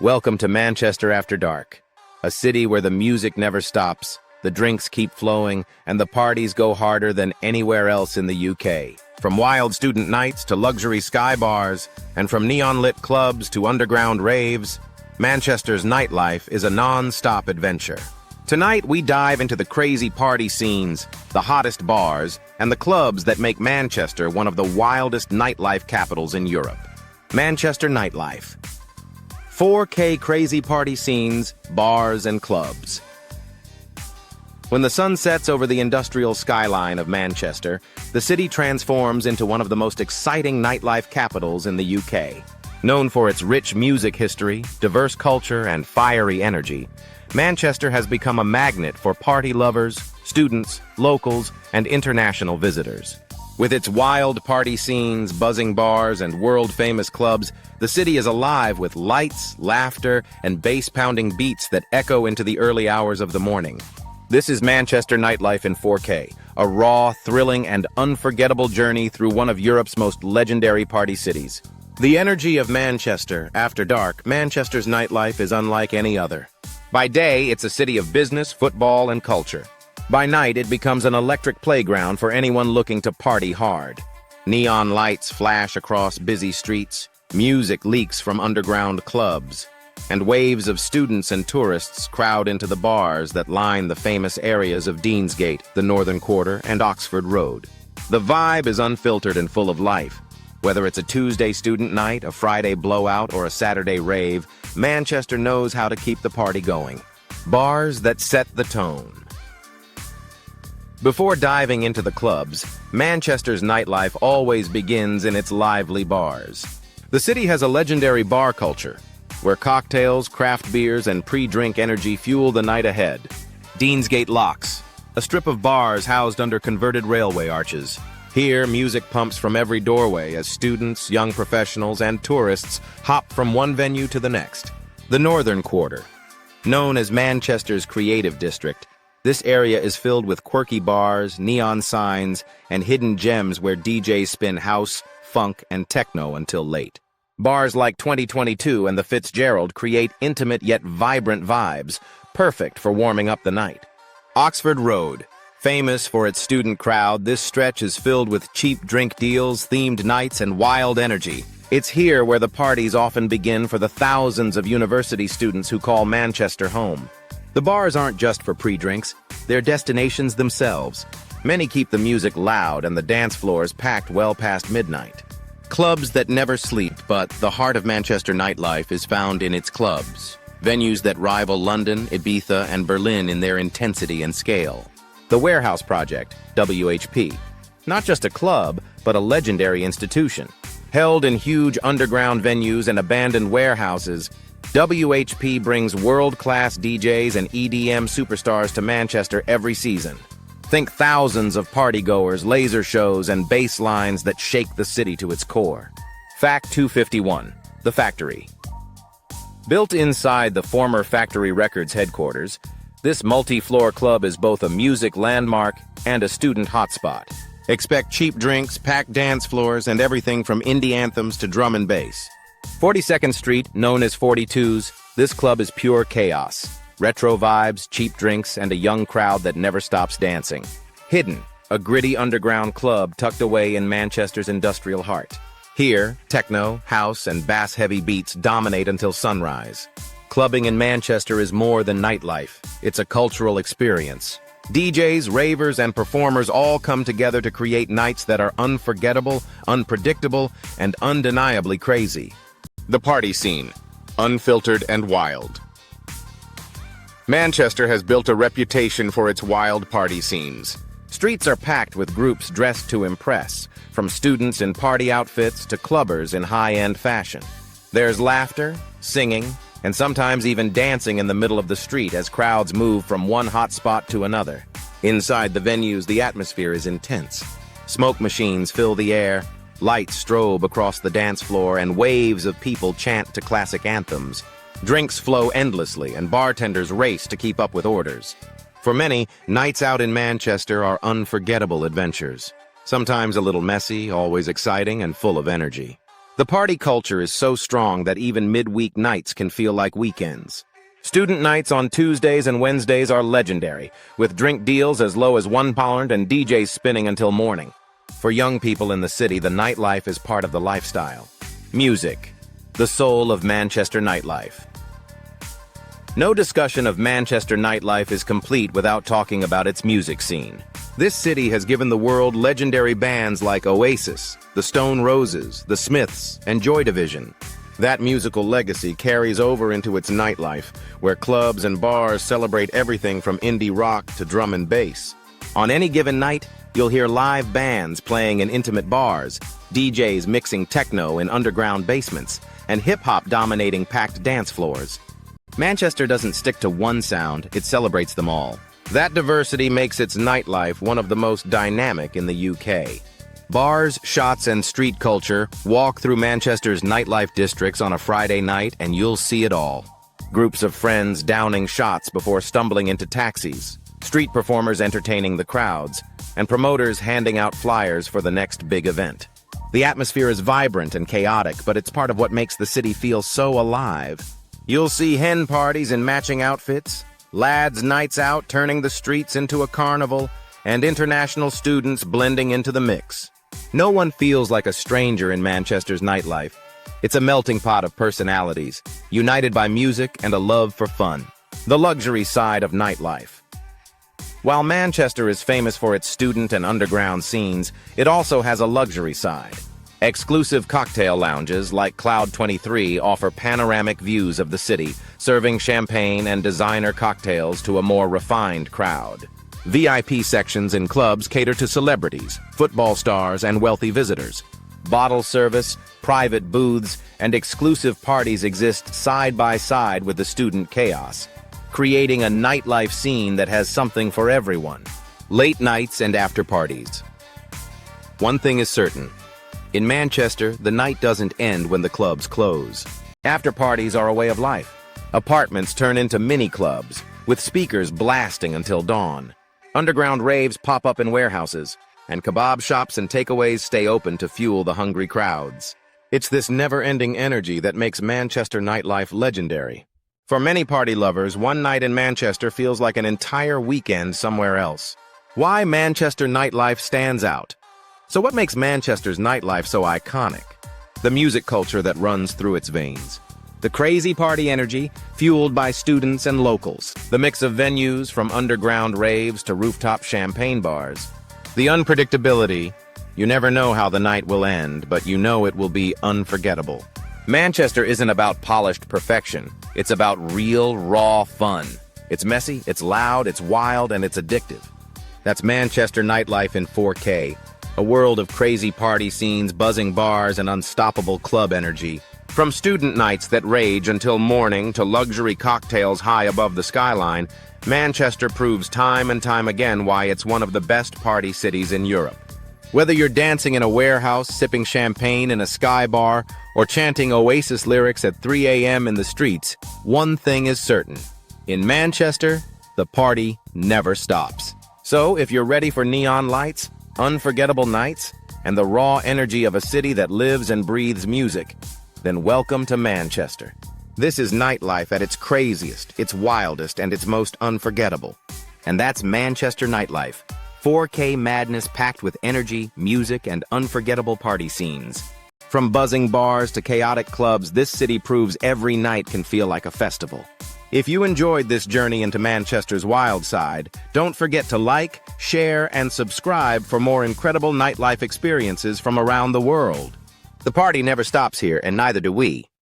Welcome to Manchester After Dark, a city where the music never stops, the drinks keep flowing, and the parties go harder than anywhere else in the UK. From wild student nights to luxury sky bars, and from neon-lit clubs to underground raves, Manchester's nightlife is a non-stop adventure. Tonight, we dive into the crazy party scenes, the hottest bars, and the clubs that make Manchester one of the wildest nightlife capitals in Europe. Manchester Nightlife. 4K crazy party scenes, bars, and clubs. When the sun sets over the industrial skyline of Manchester, the city transforms into one of the most exciting nightlife capitals in the UK. Known for its rich music history, diverse culture, and fiery energy, Manchester has become a magnet for party lovers, students, locals, and international visitors. With its wild party scenes, buzzing bars, and world-famous clubs, the city is alive with lights, laughter, and bass-pounding beats that echo into the early hours of the morning. This is Manchester Nightlife in 4K, a raw, thrilling, and unforgettable journey through one of Europe's most legendary party cities. The energy of Manchester after dark, Manchester's nightlife is unlike any other. By day, it's a city of business, football, and culture. By night, it becomes an electric playground for anyone looking to party hard. Neon lights flash across busy streets, music leaks from underground clubs, and waves of students and tourists crowd into the bars that line the famous areas of Deansgate, the Northern Quarter, and Oxford Road. The vibe is unfiltered and full of life. Whether it's a Tuesday student night, a Friday blowout, or a Saturday rave, Manchester knows how to keep the party going. Bars that set the tone. Before diving into the clubs, Manchester's nightlife always begins in its lively bars. The city has a legendary bar culture, where cocktails, craft beers, and pre-drink energy fuel the night ahead. Deansgate Locks, a strip of bars housed under converted railway arches. Here, music pumps from every doorway as students, young professionals, and tourists hop from one venue to the next. The Northern Quarter. Known as Manchester's creative district, this area is filled with quirky bars, neon signs, and hidden gems where DJs spin house, funk, and techno until late. Bars like 2022 and the Fitzgerald create intimate yet vibrant vibes, perfect for warming up the night. Oxford Road. Famous for its student crowd, this stretch is filled with cheap drink deals, themed nights, and wild energy. It's here where the parties often begin for the thousands of university students who call Manchester home. The bars aren't just for pre-drinks, they're destinations themselves. Many keep the music loud and the dance floors packed well past midnight. Clubs that never sleep, but the heart of Manchester nightlife is found in its clubs. Venues that rival London, Ibiza, and Berlin in their intensity and scale. The Warehouse Project, WHP. Not just a club, but a legendary institution. Held in huge underground venues and abandoned warehouses, WHP brings world-class DJs and EDM superstars to Manchester every season. Think thousands of partygoers, laser shows, and bass lines that shake the city to its core. Fact 251, The Factory. Built inside the former Factory Records headquarters, this multi-floor club is both a music landmark and a student hotspot. Expect cheap drinks, packed dance floors, and everything from indie anthems to drum and bass. 42nd Street, known as 42's, this club is pure chaos. Retro vibes, cheap drinks, and a young crowd that never stops dancing. Hidden, a gritty underground club tucked away in Manchester's industrial heart. Here, techno, house, and bass-heavy beats dominate until sunrise. Clubbing in Manchester is more than nightlife. It's a cultural experience. DJs, ravers, and performers all come together to create nights that are unforgettable, unpredictable, and undeniably crazy. The party scene, unfiltered and wild. Manchester has built a reputation for its wild party scenes. Streets are packed with groups dressed to impress, from students in party outfits to clubbers in high-end fashion. There's laughter, singing, and sometimes even dancing in the middle of the street as crowds move from one hot spot to another. Inside the venues, the atmosphere is intense. Smoke machines fill the air, lights strobe across the dance floor, and waves of people chant to classic anthems. Drinks flow endlessly, and bartenders race to keep up with orders. For many, nights out in Manchester are unforgettable adventures. Sometimes a little messy, always exciting, and full of energy. The party culture is so strong that even midweek nights can feel like weekends. Student nights on Tuesdays and Wednesdays are legendary, with drink deals as low as £1 and DJs spinning until morning. For young people in the city, the nightlife is part of the lifestyle. Music, the soul of Manchester nightlife. No discussion of Manchester nightlife is complete without talking about its music scene. This city has given the world legendary bands like Oasis, the Stone Roses, the Smiths, and Joy Division. That musical legacy carries over into its nightlife, where clubs and bars celebrate everything from indie rock to drum and bass. On any given night, you'll hear live bands playing in intimate bars, DJs mixing techno in underground basements, and hip-hop dominating packed dance floors. Manchester doesn't stick to one sound, it celebrates them all. That diversity makes its nightlife one of the most dynamic in the UK. Bars, shots, and street culture. Walk through Manchester's nightlife districts on a Friday night and you'll see it all. Groups of friends downing shots before stumbling into taxis, street performers entertaining the crowds, and promoters handing out flyers for the next big event. The atmosphere is vibrant and chaotic, but it's part of what makes the city feel so alive. You'll see hen parties in matching outfits, lads' nights out turning the streets into a carnival, and international students blending into the mix. No one feels like a stranger in Manchester's nightlife. It's a melting pot of personalities, united by music and a love for fun. The luxury side of nightlife. While Manchester is famous for its student and underground scenes, it also has a luxury side. Exclusive cocktail lounges like Cloud 23 offer panoramic views of the city, serving champagne and designer cocktails to a more refined crowd. VIP sections in clubs cater to celebrities, football stars, and wealthy visitors. Bottle service, private booths, and exclusive parties exist side by side with the student chaos, creating a nightlife scene that has something for everyone. Late nights and after parties. One thing is certain. In Manchester, the night doesn't end when the clubs close. After parties are a way of life. Apartments turn into mini-clubs, with speakers blasting until dawn. Underground raves pop up in warehouses, and kebab shops and takeaways stay open to fuel the hungry crowds. It's this never-ending energy that makes Manchester nightlife legendary. For many party lovers, one night in Manchester feels like an entire weekend somewhere else. Why Manchester nightlife stands out. So what makes Manchester's nightlife so iconic? The music culture that runs through its veins. The crazy party energy, fueled by students and locals. The mix of venues, from underground raves to rooftop champagne bars. The unpredictability. You never know how the night will end, but you know it will be unforgettable. Manchester isn't about polished perfection. It's about real, raw fun. It's messy, it's loud, it's wild, and it's addictive. That's Manchester nightlife in 4K. A world of crazy party scenes, buzzing bars, and unstoppable club energy. From student nights that rage until morning to luxury cocktails high above the skyline, Manchester proves time and time again why it's one of the best party cities in Europe. Whether you're dancing in a warehouse, sipping champagne in a sky bar, or chanting Oasis lyrics at 3 a.m. in the streets, one thing is certain. In Manchester, the party never stops. So if you're ready for neon lights, unforgettable nights, and the raw energy of a city that lives and breathes music, then welcome to Manchester. This is nightlife at its craziest, its wildest, and its most unforgettable. And that's Manchester nightlife. 4K madness packed with energy, music, and unforgettable party scenes. From buzzing bars to chaotic clubs, this city proves every night can feel like a festival. If you enjoyed this journey into Manchester's wild side, don't forget to like, share, and subscribe for more incredible nightlife experiences from around the world. The party never stops here, and neither do we.